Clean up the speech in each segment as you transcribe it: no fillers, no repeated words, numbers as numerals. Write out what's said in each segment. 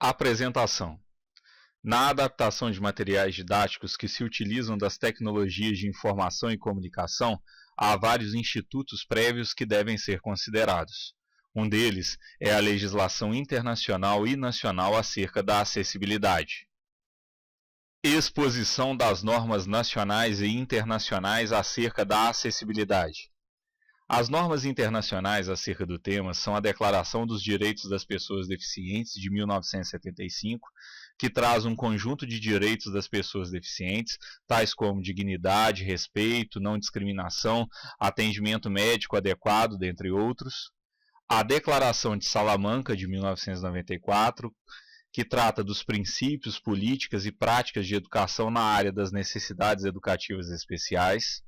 Apresentação. Na adaptação de materiais didáticos que se utilizam das tecnologias de informação e comunicação, há vários institutos prévios que devem ser considerados. Um deles é a legislação internacional e nacional acerca da acessibilidade. Exposição das normas nacionais e internacionais acerca da acessibilidade. As normas internacionais acerca do tema são a Declaração dos Direitos das Pessoas Deficientes de 1975, que traz um conjunto de direitos das pessoas deficientes, tais como dignidade, respeito, não discriminação, atendimento médico adequado, dentre outros. A Declaração de Salamanca de 1994, que trata dos princípios, políticas e práticas de educação na área das necessidades educativas especiais.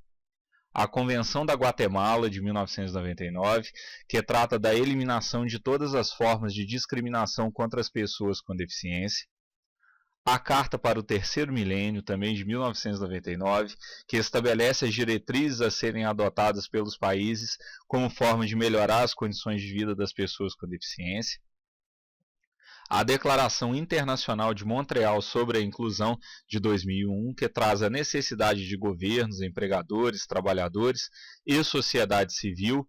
A Convenção da Guatemala, de 1999, que trata da eliminação de todas as formas de discriminação contra as pessoas com deficiência. A Carta para o Terceiro Milênio, também de 1999, que estabelece as diretrizes a serem adotadas pelos países como forma de melhorar as condições de vida das pessoas com deficiência. A Declaração Internacional de Montreal sobre a Inclusão, de 2001, que traz a necessidade de governos, empregadores, trabalhadores e sociedade civil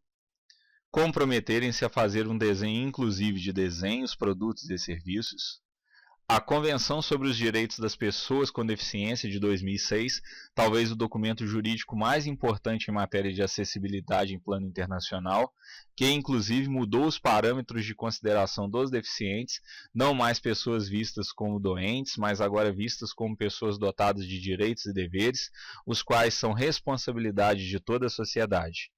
comprometerem-se a fazer um desenho inclusivo de desenhos, produtos e serviços. A Convenção sobre os Direitos das Pessoas com Deficiência, de 2006, talvez o documento jurídico mais importante em matéria de acessibilidade em plano internacional, que inclusive mudou os parâmetros de consideração dos deficientes, não mais pessoas vistas como doentes, mas agora vistas como pessoas dotadas de direitos e deveres, os quais são responsabilidade de toda a sociedade.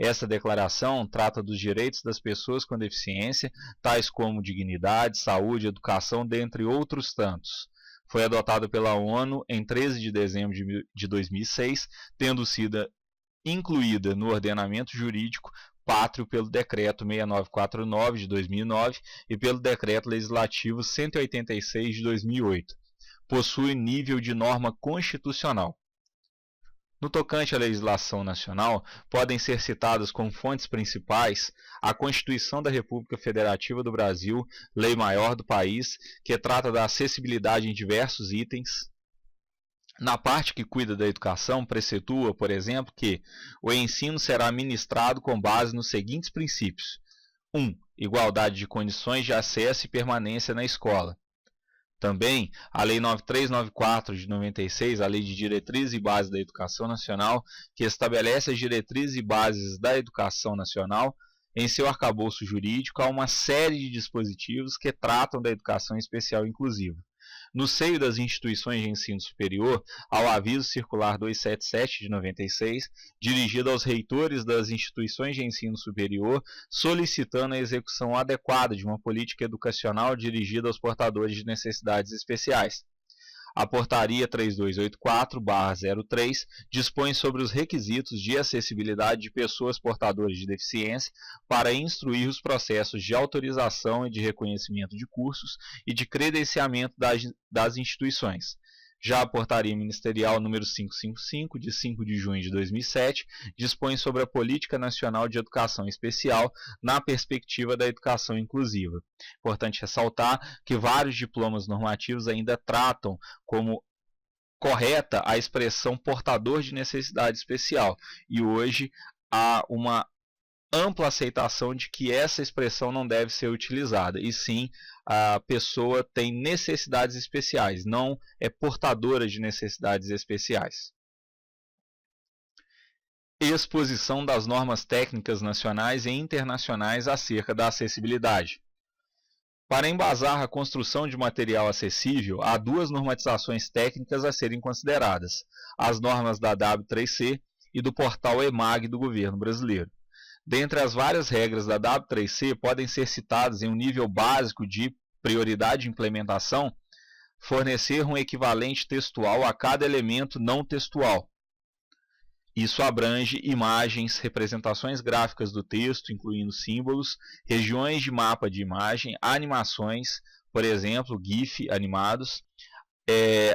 Essa declaração trata dos direitos das pessoas com deficiência, tais como dignidade, saúde, educação, dentre outros tantos. Foi adotada pela ONU em 13 de dezembro de 2006, tendo sido incluída no ordenamento jurídico pátrio pelo Decreto 6949 de 2009 e pelo Decreto Legislativo 186 de 2008. Possui nível de norma constitucional. No tocante à legislação nacional, podem ser citadas como fontes principais a Constituição da República Federativa do Brasil, lei maior do país, que trata da acessibilidade em diversos itens. Na parte que cuida da educação, preceitua, por exemplo, que o ensino será ministrado com base nos seguintes princípios. 1. Igualdade de condições de acesso e permanência na escola. Também, a Lei 9394 de 96, a Lei de Diretrizes e Bases da Educação Nacional, que estabelece as diretrizes e bases da educação nacional, em seu arcabouço jurídico há uma série de dispositivos que tratam da educação especial inclusiva. No seio das instituições de ensino superior, há o Aviso Circular 277 de 96, dirigido aos reitores das instituições de ensino superior, solicitando a execução adequada de uma política educacional dirigida aos portadores de necessidades especiais. A Portaria 3284/03 dispõe sobre os requisitos de acessibilidade de pessoas portadoras de deficiência para instruir os processos de autorização e de reconhecimento de cursos e de credenciamento das instituições. Já a Portaria Ministerial número 555, de 5 de junho de 2007, dispõe sobre a Política Nacional de Educação Especial na perspectiva da educação inclusiva. Importante ressaltar que vários diplomas normativos ainda tratam como correta a expressão portador de necessidade especial, e hoje há uma ampla aceitação de que essa expressão não deve ser utilizada, e sim a pessoa tem necessidades especiais, não é portadora de necessidades especiais. Exposição das normas técnicas nacionais e internacionais acerca da acessibilidade. Para embasar a construção de material acessível, há duas normatizações técnicas a serem consideradas, as normas da W3C e do portal EMAG do governo brasileiro. Dentre as várias regras da W3C, podem ser citadas em um nível básico de prioridade de implementação, fornecer um equivalente textual a cada elemento não textual. Isso abrange imagens, representações gráficas do texto, incluindo símbolos, regiões de mapa de imagem, animações, por exemplo, GIF animados.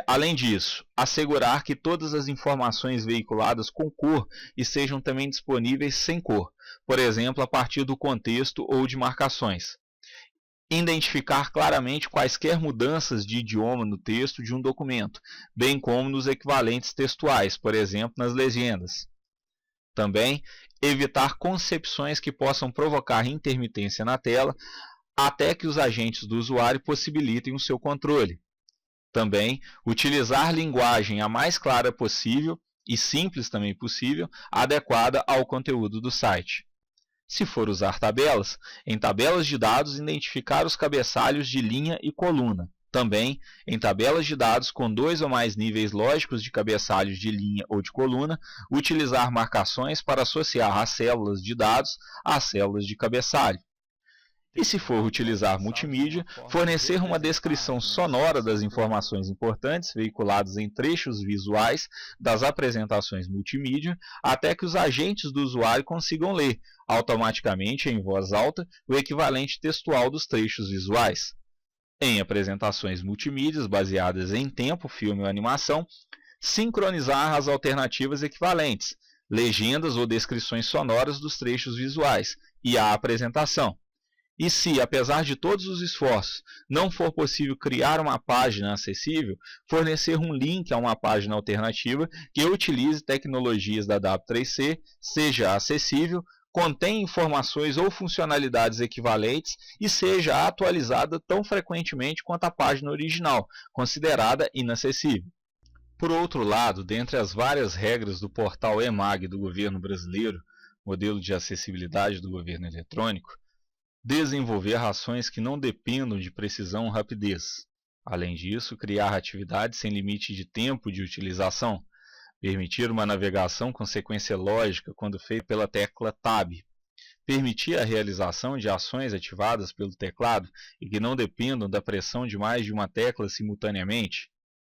Além disso, assegurar que todas as informações veiculadas com cor estejam também disponíveis sem cor, por exemplo, a partir do contexto ou de marcações. Identificar claramente quaisquer mudanças de idioma no texto de um documento, bem como nos equivalentes textuais, por exemplo, nas legendas. Também, evitar concepções que possam provocar intermitência na tela, até que os agentes do usuário possibilitem o seu controle. Também, utilizar linguagem a mais clara possível e simples também possível, adequada ao conteúdo do site. Se for usar tabelas, em tabelas de dados identificar os cabeçalhos de linha e coluna. Também, em tabelas de dados com 2 ou mais níveis lógicos de cabeçalhos de linha ou de coluna, utilizar marcações para associar as células de dados às células de cabeçalho. E se for utilizar multimídia, fornecer uma descrição sonora das informações importantes veiculadas em trechos visuais das apresentações multimídia, até que os agentes do usuário consigam ler, automaticamente em voz alta, o equivalente textual dos trechos visuais. Em apresentações multimídias baseadas em tempo, filme ou animação, sincronizar as alternativas equivalentes, legendas ou descrições sonoras dos trechos visuais, e a apresentação. E se, apesar de todos os esforços, não for possível criar uma página acessível, fornecer um link a uma página alternativa que utilize tecnologias da W3C, seja acessível, contém informações ou funcionalidades equivalentes e seja atualizada tão frequentemente quanto a página original, considerada inacessível. Por outro lado, dentre as várias regras do portal EMAG do governo brasileiro, modelo de acessibilidade do governo eletrônico, desenvolver ações que não dependam de precisão ou rapidez. Além disso, criar atividades sem limite de tempo de utilização. Permitir uma navegação com sequência lógica quando feita pela tecla Tab. Permitir a realização de ações ativadas pelo teclado e que não dependam da pressão de mais de uma tecla simultaneamente.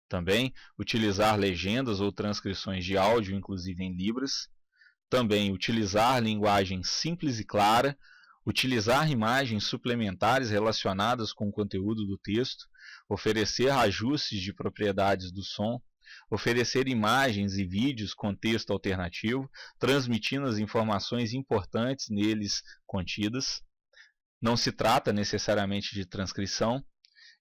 Também, utilizar legendas ou transcrições de áudio, inclusive em Libras. Também, utilizar linguagem simples e clara. Utilizar imagens suplementares relacionadas com o conteúdo do texto, oferecer ajustes de propriedades do som, oferecer imagens e vídeos com texto alternativo, transmitindo as informações importantes neles contidas. Não se trata necessariamente de transcrição.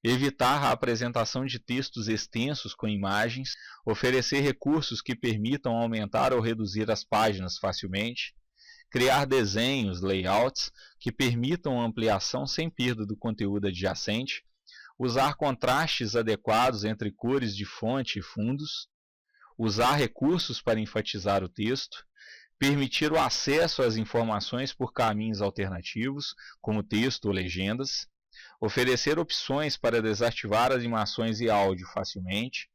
Evitar a apresentação de textos extensos com imagens, oferecer recursos que permitam aumentar ou reduzir as páginas facilmente. Criar desenhos, layouts, que permitam ampliação sem perda do conteúdo adjacente, usar contrastes adequados entre cores de fonte e fundos, usar recursos para enfatizar o texto, permitir o acesso às informações por caminhos alternativos, como texto ou legendas, oferecer opções para desativar animações e áudio facilmente,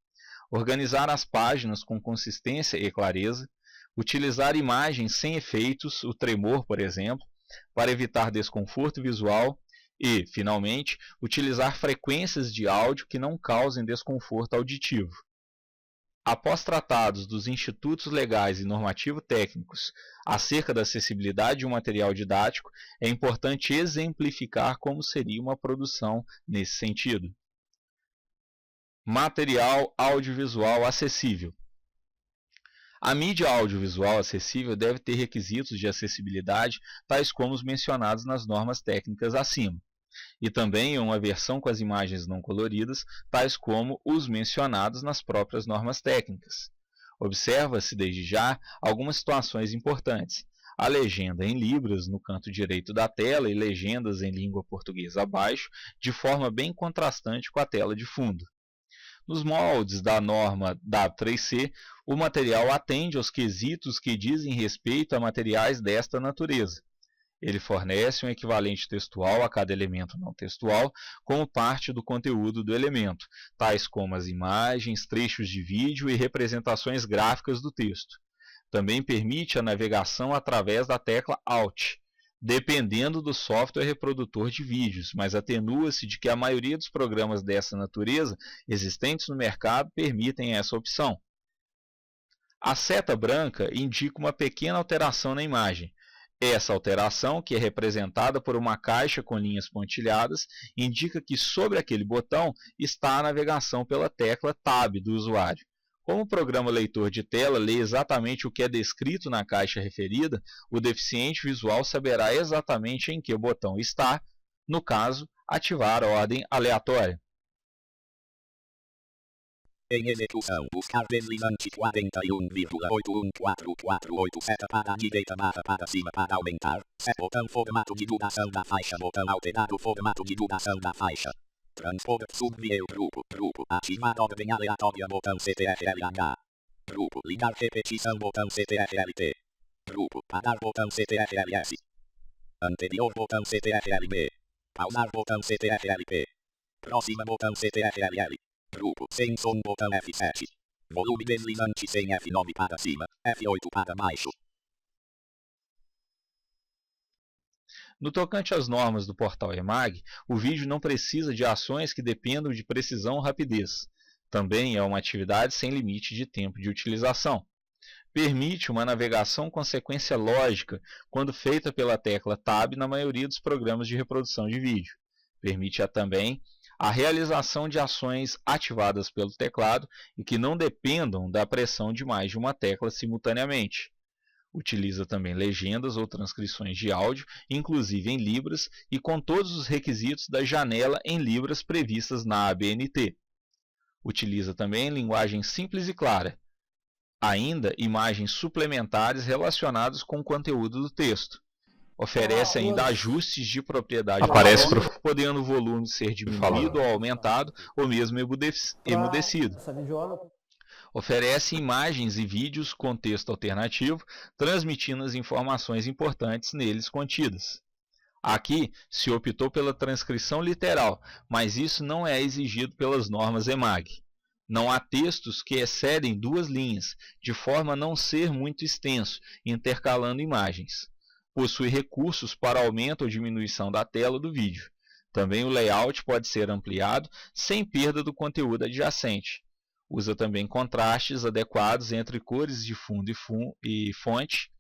organizar as páginas com consistência e clareza, utilizar imagens sem efeitos, o tremor, por exemplo, para evitar desconforto visual e, finalmente, utilizar frequências de áudio que não causem desconforto auditivo. Após tratados dos institutos legais e normativo-técnicos acerca da acessibilidade de um material didático, é importante exemplificar como seria uma produção nesse sentido. Material audiovisual acessível. A mídia audiovisual acessível deve ter requisitos de acessibilidade, tais como os mencionados nas normas técnicas acima, e também uma versão com as imagens não coloridas, tais como os mencionados nas próprias normas técnicas. Observa-se, desde já, algumas situações importantes. A legenda em Libras no canto direito da tela e legendas em língua portuguesa abaixo, de forma bem contrastante com a tela de fundo. Nos moldes da norma W3C, o material atende aos quesitos que dizem respeito a materiais desta natureza. Ele fornece um equivalente textual a cada elemento não textual como parte do conteúdo do elemento, tais como as imagens, trechos de vídeo e representações gráficas do texto. Também permite a navegação através da tecla Alt, dependendo do software reprodutor de vídeos, mas atenua-se de que a maioria dos programas dessa natureza existentes no mercado permitem essa opção. A seta branca indica uma pequena alteração na imagem. Essa alteração, que é representada por uma caixa com linhas pontilhadas, indica que sobre aquele botão está a navegação pela tecla Tab do usuário. Como o programa leitor de tela lê exatamente o que é descrito na caixa referida, o deficiente visual saberá exatamente em que botão está, no caso, ativar a ordem aleatória. Em execução, buscar deslizante 41,81448 seta para a direita barra para cima para aumentar. Set botão formato de duração da faixa. Botão alterado formato de duração da faixa. Transport subview grupo. Ativar ordem aleatória. Botão CTRLH. Grupo. Ligar repetição. Botão CTRLT. Grupo. Parar. Botão CTRLS. Anterior. Botão CTRLB. Pausar. Botão CTRLP. Próxima. Botão CTRLL. Grupo. Sem som. Botão F7. Volume deslizante sem F9 para cima. F8 para baixo. No tocante às normas do portal EMAG, o vídeo não precisa de ações que dependam de precisão ou rapidez. Também é uma atividade sem limite de tempo de utilização. Permite uma navegação com sequência lógica quando feita pela tecla Tab na maioria dos programas de reprodução de vídeo. Permite também a realização de ações ativadas pelo teclado e que não dependam da pressão de mais de uma tecla simultaneamente. Utiliza também legendas ou transcrições de áudio, inclusive em Libras, e com todos os requisitos da janela em Libras previstas na ABNT. Utiliza também linguagem simples e clara. Ainda imagens suplementares relacionadas com o conteúdo do texto. Oferece ainda ajustes de propriedade, podendo o volume ser diminuído ou aumentado, ou mesmo emudecido. Oferece imagens e vídeos com texto alternativo, transmitindo as informações importantes neles contidas. Aqui se optou pela transcrição literal, mas isso não é exigido pelas normas EMAG. Não há textos que excedem 2 linhas, de forma a não ser muito extenso, intercalando imagens. Possui recursos para aumento ou diminuição da tela do vídeo. Também o layout pode ser ampliado sem perda do conteúdo adjacente. Usa também contrastes adequados entre cores de fundo e fonte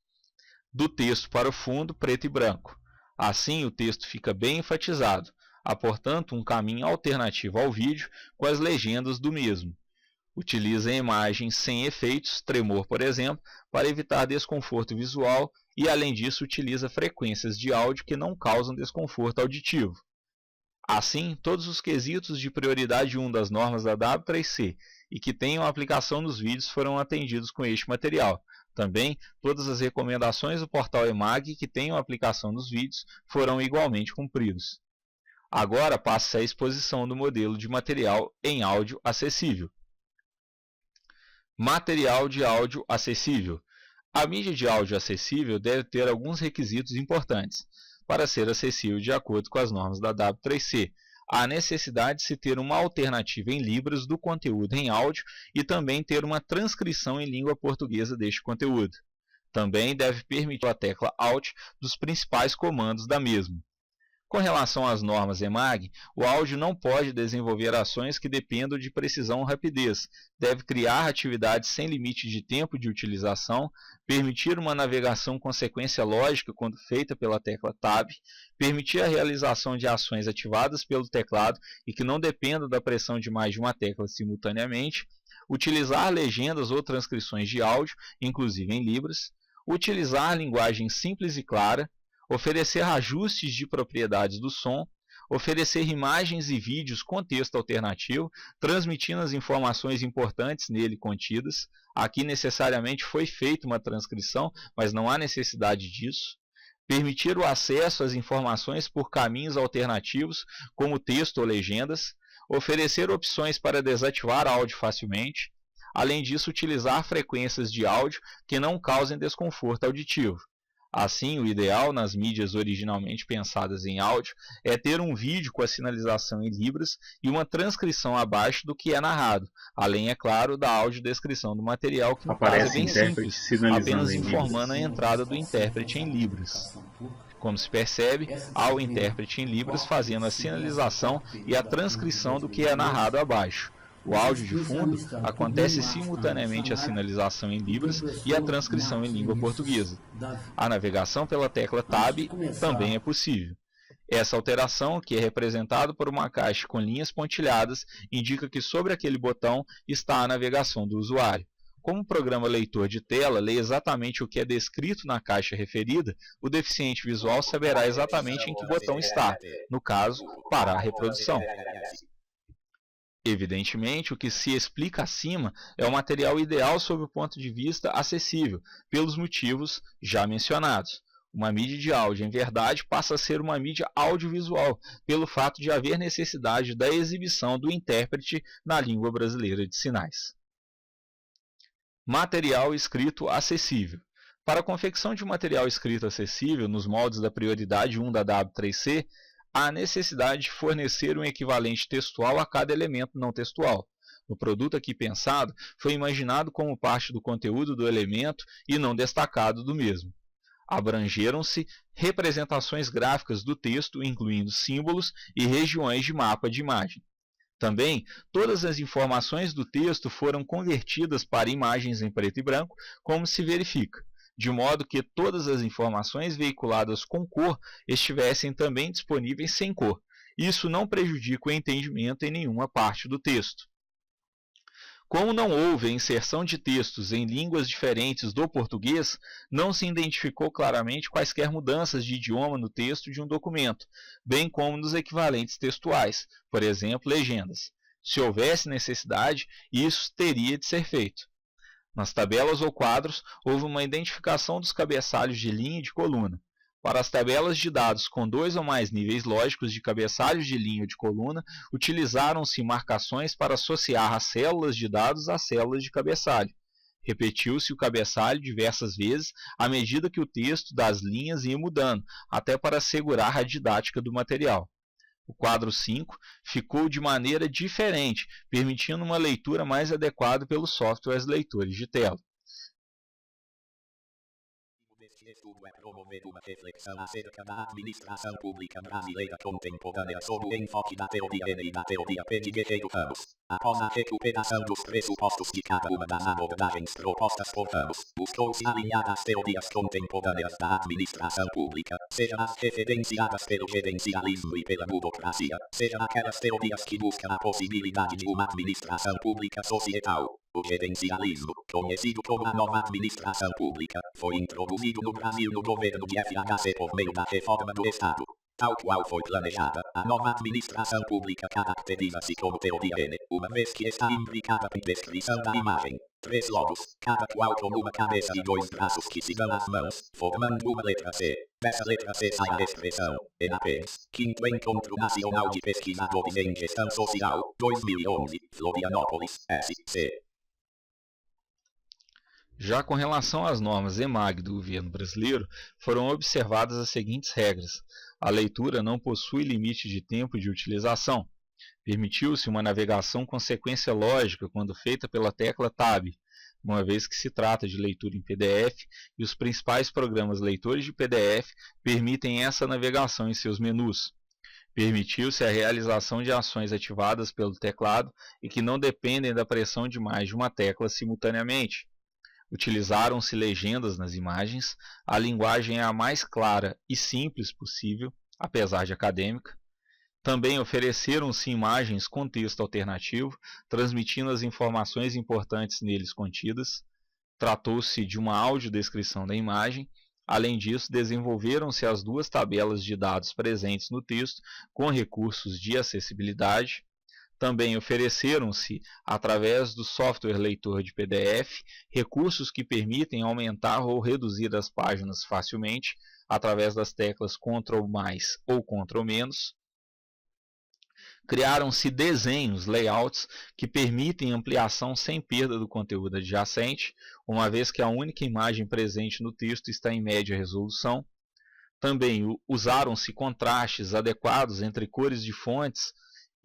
do texto para o fundo preto e branco. Assim, o texto fica bem enfatizado. Há, portanto, um caminho alternativo ao vídeo com as legendas do mesmo. Utiliza imagens sem efeitos, tremor, por exemplo, para evitar desconforto visual e, além disso, utiliza frequências de áudio que não causam desconforto auditivo. Assim, todos os quesitos de prioridade 1 das normas da W3C e que tenham aplicação nos vídeos foram atendidos com este material. Também, todas as recomendações do portal EMAG que tenham aplicação nos vídeos foram igualmente cumpridos. Agora passa-se à exposição do modelo de material em áudio acessível. Material de áudio acessível. A mídia de áudio acessível deve ter alguns requisitos importantes para ser acessível de acordo com as normas da W3C. Há necessidade de se ter uma alternativa em Libras do conteúdo em áudio e também ter uma transcrição em língua portuguesa deste conteúdo. Também deve permitir a tecla Alt dos principais comandos da mesma. Com relação às normas EMAG, o áudio não pode desenvolver ações que dependam de precisão ou rapidez, deve criar atividades sem limite de tempo de utilização, permitir uma navegação com sequência lógica quando feita pela tecla Tab, permitir a realização de ações ativadas pelo teclado e que não dependam da pressão de mais de uma tecla simultaneamente, utilizar legendas ou transcrições de áudio, inclusive em Libras, utilizar linguagem simples e clara, oferecer ajustes de propriedades do som, oferecer imagens e vídeos com texto alternativo, transmitindo as informações importantes nele contidas. Aqui necessariamente foi feita uma transcrição, mas não há necessidade disso. Permitir o acesso às informações por caminhos alternativos, como texto ou legendas. Oferecer opções para desativar áudio facilmente. Além disso, utilizar frequências de áudio que não causem desconforto auditivo. Assim, o ideal nas mídias originalmente pensadas em áudio é ter um vídeo com a sinalização em Libras e uma transcrição abaixo do que é narrado, além, é claro, da audiodescrição do material, que no caso é bem simples, apenas informando a entrada do intérprete em Libras. Como se percebe, há o intérprete em Libras fazendo a sinalização e a transcrição do que é narrado abaixo. O áudio de fundo acontece simultaneamente a sinalização em Libras e a transcrição em língua portuguesa. A navegação pela tecla Tab também é possível. Essa alteração, que é representada por uma caixa com linhas pontilhadas, indica que sobre aquele botão está a navegação do usuário. Como o programa leitor de tela lê exatamente o que é descrito na caixa referida, o deficiente visual saberá exatamente em que botão está, no caso, parar a reprodução. Evidentemente, o que se explica acima é o material ideal sob o ponto de vista acessível, pelos motivos já mencionados. Uma mídia de áudio, em verdade, passa a ser uma mídia audiovisual, pelo fato de haver necessidade da exibição do intérprete na língua brasileira de sinais. Material escrito acessível. Para a confecção de um material escrito acessível, nos moldes da prioridade 1 da W3C, há necessidade de fornecer um equivalente textual a cada elemento não textual. O produto aqui pensado foi imaginado como parte do conteúdo do elemento e não destacado do mesmo. Abrangeram-se representações gráficas do texto, incluindo símbolos e regiões de mapa de imagem. Também, todas as informações do texto foram convertidas para imagens em preto e branco, como se verifica, de modo que todas as informações veiculadas com cor estivessem também disponíveis sem cor. Isso não prejudica o entendimento em nenhuma parte do texto. Como não houve a inserção de textos em línguas diferentes do português, não se identificou claramente quaisquer mudanças de idioma no texto de um documento, bem como nos equivalentes textuais, por exemplo, legendas. Se houvesse necessidade, isso teria de ser feito. Nas tabelas ou quadros, houve uma identificação dos cabeçalhos de linha e de coluna. Para as tabelas de dados com 2 ou mais níveis lógicos de cabeçalhos de linha ou de coluna, utilizaram-se marcações para associar as células de dados às células de cabeçalho. Repetiu-se o cabeçalho diversas vezes à medida que o texto das linhas ia mudando, até para assegurar a didática do material. O quadro 5 ficou de maneira diferente, permitindo uma leitura mais adequada pelos softwares leitores de tela. Este estudo é promover uma reflexão acerca da administração pública brasileira contemporânea sob o enfoque da teoria N e da teoria P de Guerreiro Ramos. Após a recuperação dos pressupostos de cada uma das abordagens propostas por Ramos, buscou-se alinhar as teorias contemporâneas da administração pública, seja as referenciadas pelo gerencialismo e pela burocracia, seja aquelas teorias que buscam a possibilidade de uma administração pública societal. O gerencialismo, conhecido como a nova administração pública, foi introduzido no Brasil no governo de FHC por meio da reforma do Estado. Tal qual foi planejada, a nova administração pública caracteriza-se como teoria N, uma vez que está implicada em descrição da imagem. 3 lobos, cada qual com uma cabeça e 2 braços que se dão as mãos, formando uma letra C. Dessa letra C sai a expressão ENAPES. 5º Encontro Nacional de Pesquisadores em Gestão Social, 2011, Florianópolis, SC. Já com relação às normas EMAG do governo brasileiro, foram observadas as seguintes regras. A leitura não possui limite de tempo de utilização. Permitiu-se uma navegação com sequência lógica quando feita pela tecla Tab, uma vez que se trata de leitura em PDF e os principais programas leitores de PDF permitem essa navegação em seus menus. Permitiu-se a realização de ações ativadas pelo teclado e que não dependem da pressão de mais de uma tecla simultaneamente. Utilizaram-se legendas nas imagens, a linguagem é a mais clara e simples possível, apesar de acadêmica. Também ofereceram-se imagens com texto alternativo, transmitindo as informações importantes neles contidas. Tratou-se de uma audiodescrição da imagem. Além disso, desenvolveram-se as 2 tabelas de dados presentes no texto com recursos de acessibilidade. Também ofereceram-se, através do software leitor de PDF, recursos que permitem aumentar ou reduzir as páginas facilmente, através das teclas Ctrl+, ou Ctrl-. Criaram-se desenhos, layouts, que permitem ampliação sem perda do conteúdo adjacente, uma vez que a única imagem presente no texto está em média resolução. Também usaram-se contrastes adequados entre cores de fontes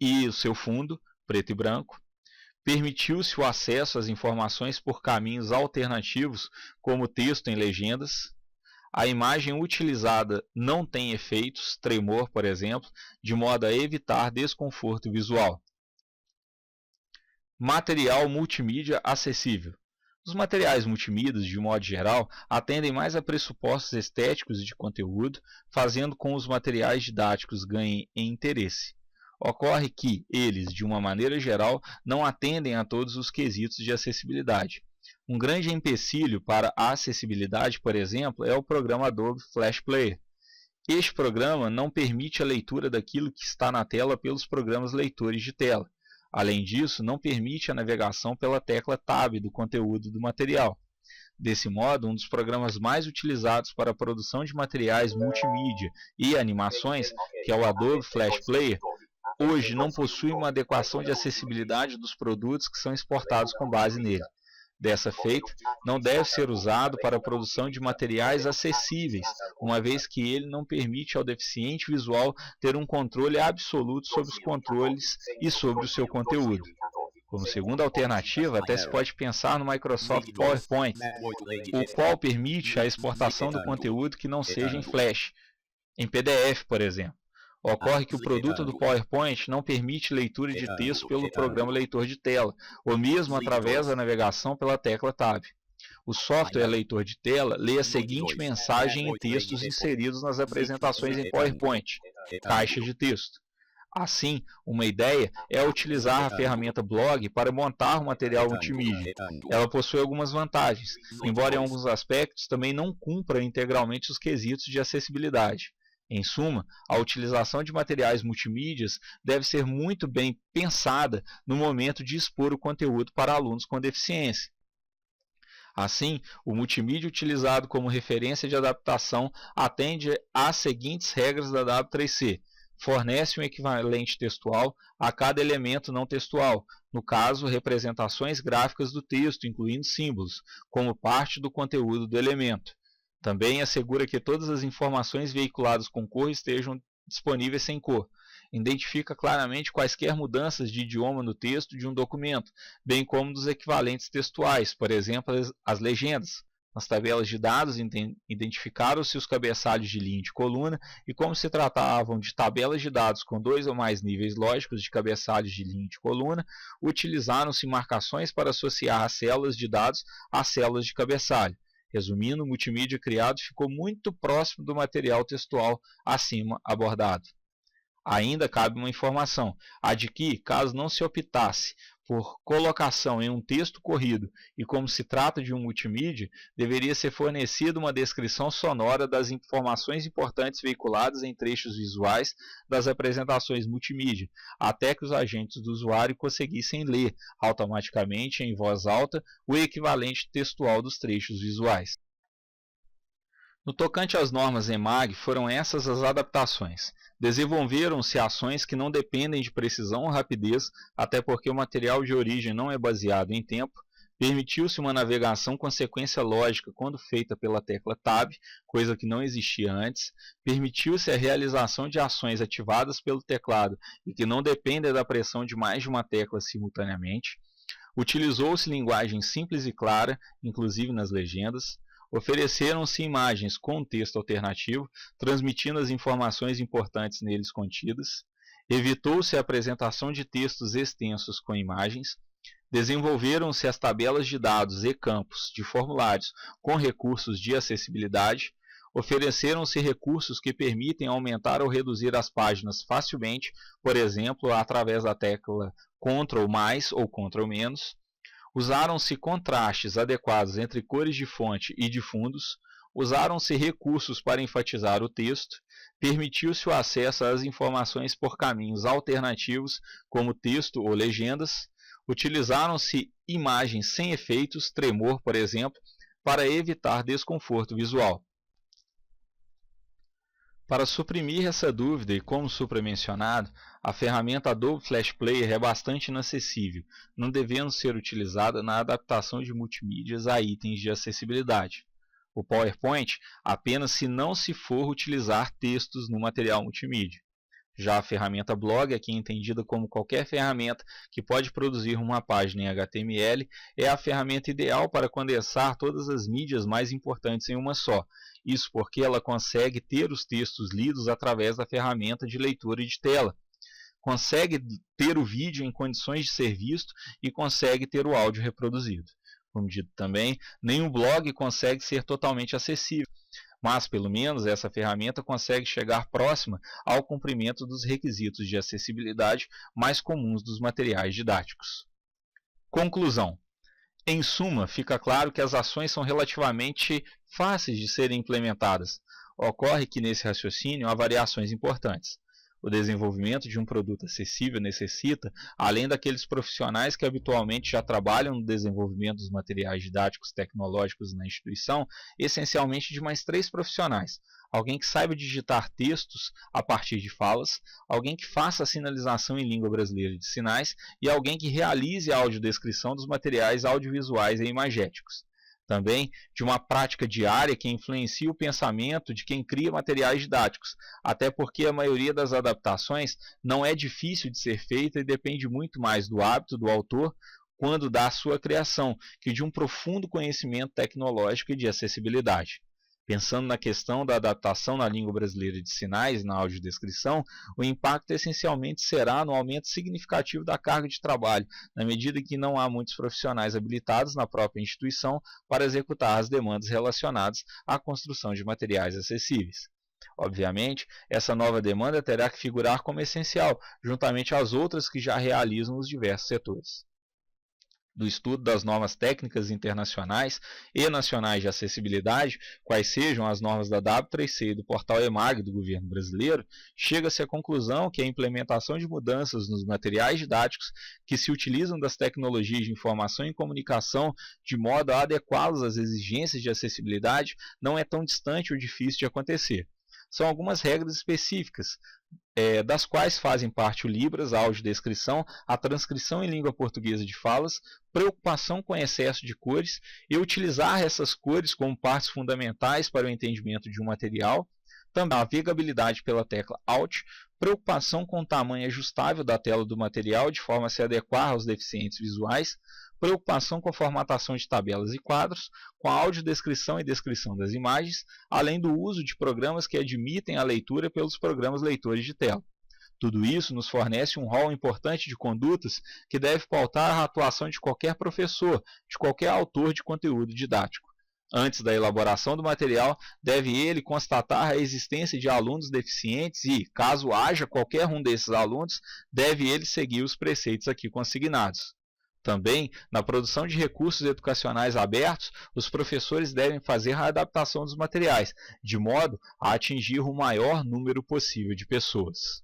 e o seu fundo, preto e branco. Permitiu-se o acesso às informações por caminhos alternativos, como texto em legendas. A imagem utilizada não tem efeitos, tremor, por exemplo, de modo a evitar desconforto visual. Material multimídia acessível. Os materiais multimídia, de modo geral, atendem mais a pressupostos estéticos e de conteúdo, fazendo com que os materiais didáticos ganhem em interesse. Ocorre que eles, de uma maneira geral, não atendem a todos os quesitos de acessibilidade. Um grande empecilho para a acessibilidade, por exemplo, é o programa Adobe Flash Player. Este programa não permite a leitura daquilo que está na tela pelos programas leitores de tela. Além disso, não permite a navegação pela tecla Tab do conteúdo do material. Desse modo, um dos programas mais utilizados para a produção de materiais multimídia e animações, que é o Adobe Flash Player, hoje não possui uma adequação de acessibilidade dos produtos que são exportados com base nele. Dessa feita, não deve ser usado para a produção de materiais acessíveis, uma vez que ele não permite ao deficiente visual ter um controle absoluto sobre os controles e sobre o seu conteúdo. Como segunda alternativa, até se pode pensar no Microsoft PowerPoint, o qual permite a exportação do conteúdo que não seja em Flash, em PDF, por exemplo. Ocorre que o produto do PowerPoint não permite leitura de texto pelo programa leitor de tela, ou mesmo através da navegação pela tecla Tab. O software leitor de tela lê a seguinte mensagem em textos inseridos nas apresentações em PowerPoint: caixa de texto. Assim, uma ideia é utilizar a ferramenta Blog para montar um material multimídia. Ela possui algumas vantagens, embora em alguns aspectos também não cumpra integralmente os quesitos de acessibilidade. Em suma, a utilização de materiais multimídias deve ser muito bem pensada no momento de expor o conteúdo para alunos com deficiência. Assim, o multimídia utilizado como referência de adaptação atende às seguintes regras da W3C. Fornece um equivalente textual a cada elemento não textual, no caso, representações gráficas do texto, incluindo símbolos, como parte do conteúdo do elemento. Também assegura que todas as informações veiculadas com cor estejam disponíveis sem cor. Identifica claramente quaisquer mudanças de idioma no texto de um documento, bem como dos equivalentes textuais, por exemplo, as legendas. Nas tabelas de dados, identificaram-se os cabeçalhos de linha e de coluna, e como se tratavam de tabelas de dados com 2 ou mais níveis lógicos de cabeçalhos de linha e de coluna, utilizaram-se marcações para associar as células de dados às células de cabeçalho. Resumindo, o multimídia criado ficou muito próximo do material textual acima abordado. Ainda cabe uma informação, a de que, caso não se optasse por colocação em um texto corrido e como se trata de um multimídia, deveria ser fornecida uma descrição sonora das informações importantes veiculadas em trechos visuais das apresentações multimídia, até que os agentes do usuário conseguissem ler automaticamente em voz alta o equivalente textual dos trechos visuais. No tocante às normas EMAG, foram essas as adaptações. Desenvolveram-se ações que não dependem de precisão ou rapidez, até porque o material de origem não é baseado em tempo. Permitiu-se uma navegação com sequência lógica quando feita pela tecla Tab, coisa que não existia antes. Permitiu-se a realização de ações ativadas pelo teclado e que não dependem da pressão de mais de uma tecla simultaneamente. Utilizou-se linguagem simples e clara, inclusive nas legendas. Ofereceram-se imagens com texto alternativo, transmitindo as informações importantes neles contidas. Evitou-se a apresentação de textos extensos com imagens. Desenvolveram-se as tabelas de dados e campos de formulários com recursos de acessibilidade. Ofereceram-se recursos que permitem aumentar ou reduzir as páginas facilmente, por exemplo, através da tecla Ctrl+ ou Ctrl-. Usaram-se contrastes adequados entre cores de fonte e de fundos, usaram-se recursos para enfatizar o texto, permitiu-se o acesso às informações por caminhos alternativos, como texto ou legendas, utilizaram-se imagens sem efeitos, tremor, por exemplo, para evitar desconforto visual. Para suprimir essa dúvida e como supramencionado, a ferramenta Adobe Flash Player é bastante inacessível, não devendo ser utilizada na adaptação de multimídias a itens de acessibilidade. O PowerPoint apenas se não se for utilizar textos no material multimídia. Já a ferramenta Blog, aqui entendida como qualquer ferramenta que pode produzir uma página em HTML, é a ferramenta ideal para condensar todas as mídias mais importantes em uma só. Isso porque ela consegue ter os textos lidos através da ferramenta de leitura de tela, consegue ter o vídeo em condições de ser visto e consegue ter o áudio reproduzido. Como dito também, nenhum blog consegue ser totalmente acessível, mas pelo menos essa ferramenta consegue chegar próxima ao cumprimento dos requisitos de acessibilidade mais comuns dos materiais didáticos. Conclusão: Em suma, fica claro que as ações são relativamente fáceis de serem implementadas. Ocorre que nesse raciocínio há variações importantes. O desenvolvimento de um produto acessível necessita, além daqueles profissionais que habitualmente já trabalham no desenvolvimento dos materiais didáticos tecnológicos na instituição, essencialmente de mais 3 profissionais. Alguém que saiba digitar textos a partir de falas, alguém que faça a sinalização em língua brasileira de sinais e alguém que realize a audiodescrição dos materiais audiovisuais e imagéticos. Também de uma prática diária que influencia o pensamento de quem cria materiais didáticos, até porque a maioria das adaptações não é difícil de ser feita e depende muito mais do hábito do autor quando da sua criação, que de um profundo conhecimento tecnológico e de acessibilidade. Pensando na questão da adaptação na língua brasileira de sinais e na audiodescrição, o impacto essencialmente será no aumento significativo da carga de trabalho, na medida que não há muitos profissionais habilitados na própria instituição para executar as demandas relacionadas à construção de materiais acessíveis. Obviamente, essa nova demanda terá que figurar como essencial, juntamente às outras que já realizam os diversos setores. Do estudo das normas técnicas internacionais e nacionais de acessibilidade, quais sejam as normas da W3C e do portal EMAG do governo brasileiro, chega-se à conclusão que a implementação de mudanças nos materiais didáticos que se utilizam das tecnologias de informação e comunicação de modo a adequá-los às exigências de acessibilidade não é tão distante ou difícil de acontecer. São algumas regras específicas, das quais fazem parte o Libras, a audiodescrição, a transcrição em língua portuguesa de falas, preocupação com excesso de cores e utilizar essas cores como partes fundamentais para o entendimento de um material, também a navegabilidade pela tecla Alt, preocupação com o tamanho ajustável da tela do material de forma a se adequar aos deficientes visuais, preocupação com a formatação de tabelas e quadros, com a audiodescrição e descrição das imagens, além do uso de programas que admitem a leitura pelos programas leitores de tela. Tudo isso nos fornece um rol importante de condutas que deve pautar a atuação de qualquer professor, de qualquer autor de conteúdo didático. Antes da elaboração do material, deve ele constatar a existência de alunos deficientes e, caso haja qualquer um desses alunos, deve ele seguir os preceitos aqui consignados. Também, na produção de recursos educacionais abertos, os professores devem fazer a adaptação dos materiais, de modo a atingir o maior número possível de pessoas.